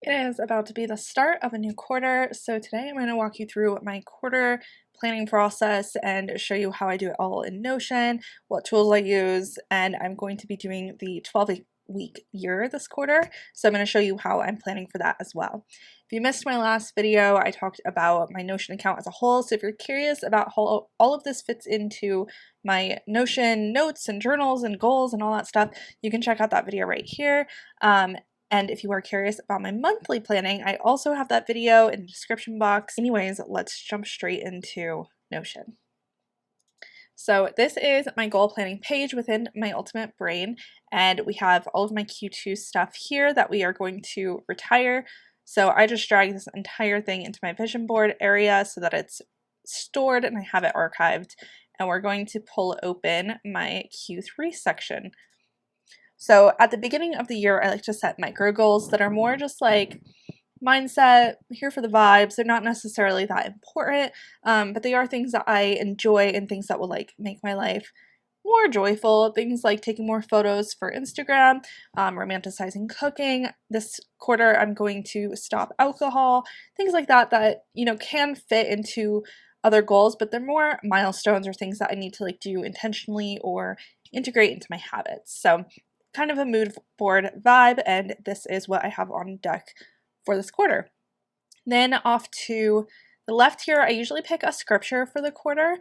It is about to be the start of a new quarter, so today I'm going to walk you through my quarter planning process and show you how I do it all in Notion, what tools I use, and I'm going to be doing the 12-week year this quarter, so I'm going to show you how I'm planning for that as well. If you missed my last video, I talked about my Notion account as a whole, so if you're curious about how all of this fits into my Notion notes and journals and goals and all that stuff, you can check out that video right here. And if you are curious about my monthly planning, I also have that video in the description box. Anyways, let's jump straight into Notion. So this is my goal planning page within my Ultimate Brain, and we have all of my Q2 stuff here that we are going to retire. So I just drag this entire thing into my vision board area so that it's stored and I have it archived. And we're going to pull open my Q3 section. So at the beginning of the year, I like to set micro goals that are more just like mindset, here for the vibes. They're not necessarily that important, but they are things that I enjoy and things that will like make my life more joyful. Things like taking more photos for Instagram, romanticizing cooking. This quarter, I'm going to stop alcohol, things like that that, you know, can fit into other goals, but they're more milestones or things that I need to like do intentionally or integrate into my habits. So kind of a mood board vibe, and this is what I have on deck for this quarter. Then off to the left here, I usually pick a scripture for the quarter,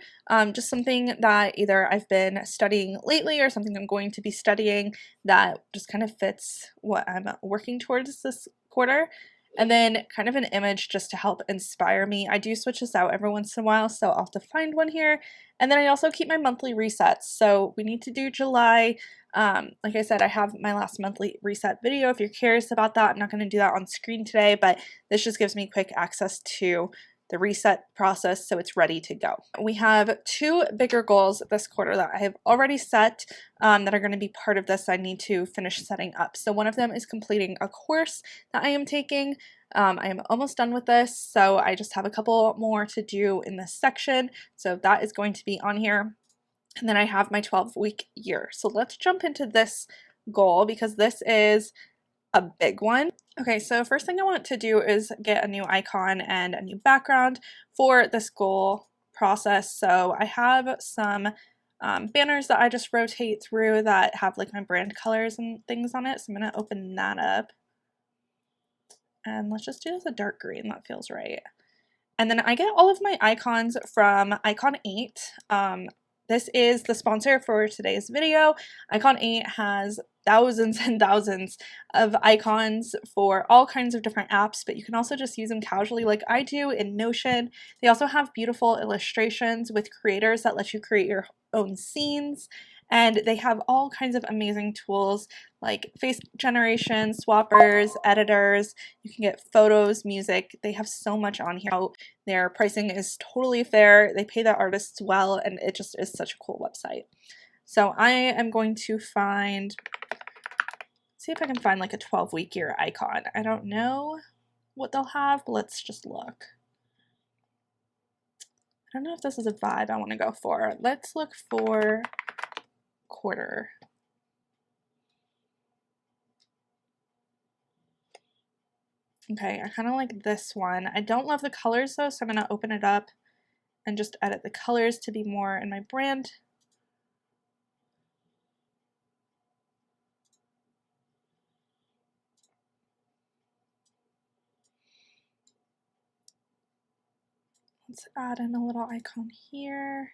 just something that either I've been studying lately or something I'm going to be studying that just kind of fits what I'm working towards this quarter. And then kind of an image just to help inspire me. I do switch this out every once in a while, so I'll have to find one here. And then I also keep my monthly resets. So we need to do July. Like I said, I have my last monthly reset video. If you're curious about that, I'm not going to do that on screen today, but this just gives me quick access to the reset process so it's ready to go. We have two bigger goals this quarter that I have already set that are going to be part of this I need to finish setting up. So one of them is completing a course that I am taking. I am almost done with this, so I just have a couple more to do in this section. So that is going to be on here. And then I have my 12-week year. So let's jump into this goal because this is a big one. Okay, so first thing I want to do is get a new icon and a new background for this goal process. So I have some banners that I just rotate through that have like my brand colors and things on it. So I'm going to open that up. And let's just do this a dark green. That feels right. And then I get all of my icons from 𝗏𝗏𝗏𝗏. This is the sponsor for today's video. 𝗏𝗏𝗏𝗏 has thousands and thousands of icons for all kinds of different apps, but you can also just use them casually like I do in Notion. They also have beautiful illustrations with creators that let you create your own scenes, and they have all kinds of amazing tools like face generation, swappers, editors. You can get photos, music. They have so much on here. Their pricing is totally fair. They pay the artists well, and it just is such a cool website. So I am going to see if I can find like a 12-week year icon. I don't know what they'll have, but let's just look. I don't know if this is a vibe I want to go for. Let's look for quarter. Okay, I kind of like this one. I don't love the colors though, so I'm going to open it up and just edit the colors to be more in my brand. Let's add in a little icon here.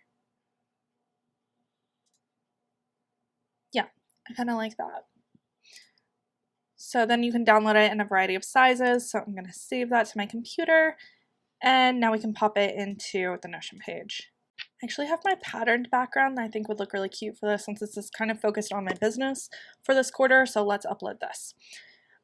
Yeah, I kind of like that. So then you can download it in a variety of sizes. So I'm going to save that to my computer, and now we can pop it into the Notion page. I actually have my patterned background that I think would look really cute for this since this is kind of focused on my business for this quarter. So let's upload this.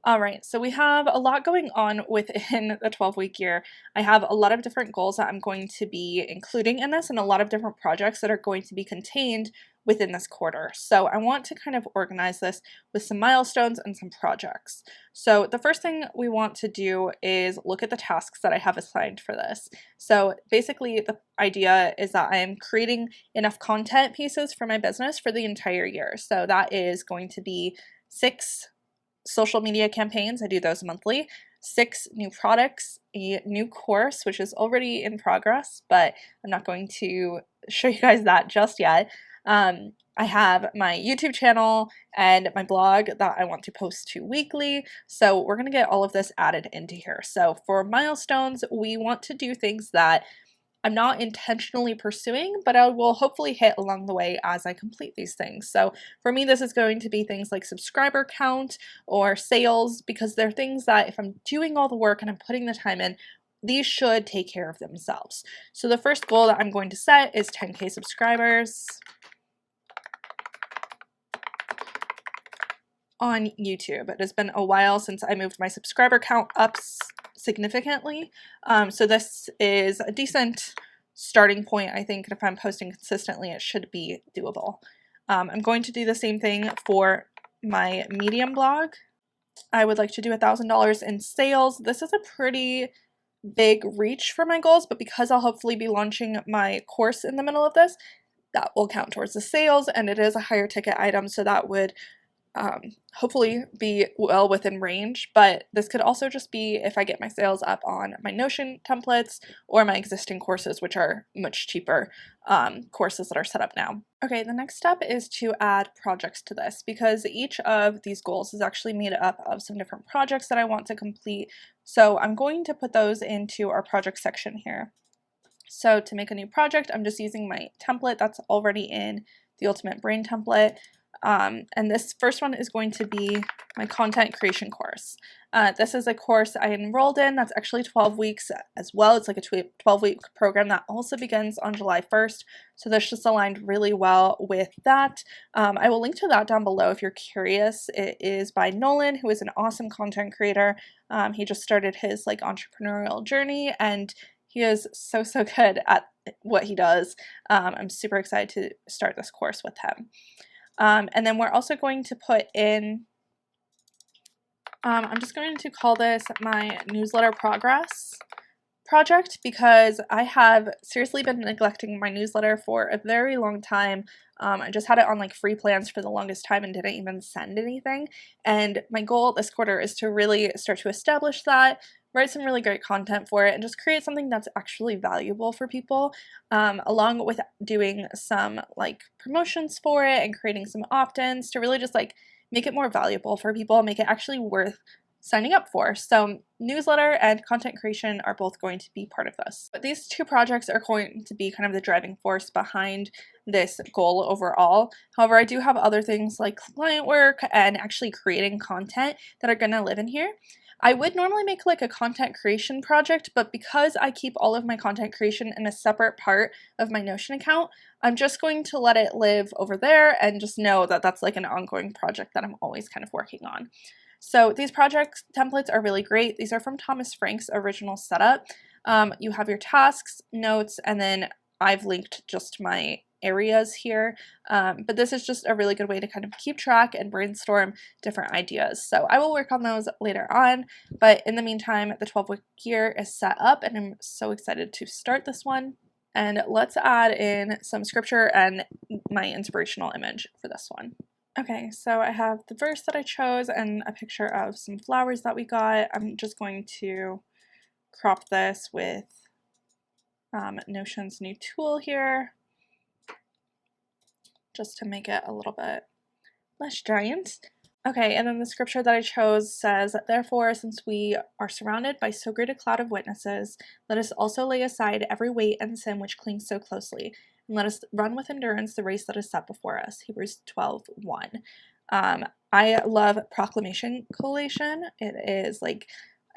All right, so we have a lot going on within the 12-week year. I have a lot of different goals that I'm going to be including in this and a lot of different projects that are going to be contained within this quarter. So I want to kind of organize this with some milestones and some projects. So the first thing we want to do is look at the tasks that I have assigned for this. So basically the idea is that I am creating enough content pieces for my business for the entire year. So that is going to be 6 social media campaigns. I do those monthly. 6 new products, a new course, which is already in progress, but I'm not going to show you guys that just yet. I have my YouTube channel and my blog that I want to post to weekly. So we're going to get all of this added into here. So for milestones, we want to do things that I'm not intentionally pursuing, but I will hopefully hit along the way as I complete these things. So for me, this is going to be things like subscriber count or sales, because they're things that if I'm doing all the work and I'm putting the time in, these should take care of themselves. So the first goal that I'm going to set is 10K subscribers on YouTube. It has been a while since I moved my subscriber count up significantly. So this is a decent starting point, I think, and if I'm posting consistently, it should be doable. I'm going to do the same thing for my Medium blog. I would like to do $1,000 in sales. This is a pretty big reach for my goals, but because I'll hopefully be launching my course in the middle of this, that will count towards the sales, and it is a higher ticket item, so that would hopefully be well within range. But this could also just be if I get my sales up on my Notion templates or my existing courses, which are much cheaper courses that are set up now. Okay, the next step is to add projects to this, because each of these goals is actually made up of some different projects that I want to complete. So I'm going to put those into our project section here. So to make a new project, I'm just using my template that's already in the Ultimate Brain template. And this first one is going to be my content creation course. This is a course I enrolled in that's actually 12 weeks as well. It's like a 12-week program that also begins on July 1st. So this just aligned really well with that. I will link to that down below if you're curious. It is by Nolan, who is an awesome content creator. He just started his like entrepreneurial journey, and he is so good at what he does. I'm super excited to start this course with him. And then we're also going to put in, I'm just going to call this my newsletter progress project, because I have seriously been neglecting my newsletter for a very long time. I just had it on like free plans for the longest time and didn't even send anything. And my goal this quarter is to really start to establish that, write some really great content for it, and just create something that's actually valuable for people, along with doing some like promotions for it and creating some opt-ins to really just like make it more valuable for people, make it actually worth signing up for. So newsletter and content creation are both going to be part of this. But these two projects are going to be kind of the driving force behind this goal overall. However, I do have other things like client work and actually creating content that are going to live in here. I would normally make like a content creation project, but because I keep all of my content creation in a separate part of my Notion account, I'm just going to let it live over there and just know that that's like an ongoing project that I'm always kind of working on. So these project templates are really great. These are from Thomas Frank's original setup. You have your tasks, notes, and then I've linked just my areas here, but this is just a really good way to kind of keep track and brainstorm different ideas. So I will work on those later on, but in the meantime, the 12-week year is set up, and I'm so excited to start this one. And let's add in some scripture and my inspirational image for this one. Okay, so I have the verse that I chose and a picture of some flowers that we got. I'm just going to crop this with Notion's new tool here, just to make it a little bit less giant. Okay, and then the scripture that I chose says, "Therefore, since we are surrounded by so great a cloud of witnesses, let us also lay aside every weight and sin which clings so closely, and let us run with endurance the race that is set before us." Hebrews 12:1. I love Proclamation Collation. It is like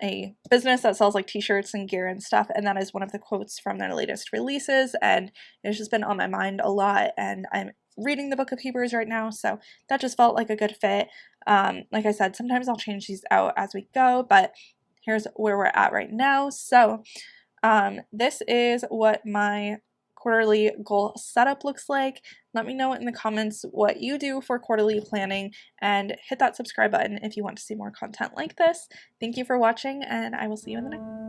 a business that sells like t-shirts and gear and stuff, and that is one of the quotes from their latest releases, and it's just been on my mind a lot, and I'm reading the book of Hebrews right now, so that just felt like a good fit. Like I said, sometimes I'll change these out as we go, but here's where we're at right now. So this is what my quarterly goal setup looks like. Let me know in the comments what you do for quarterly planning, and hit that subscribe button if you want to see more content like this. Thank you for watching, and I will see you in the next one.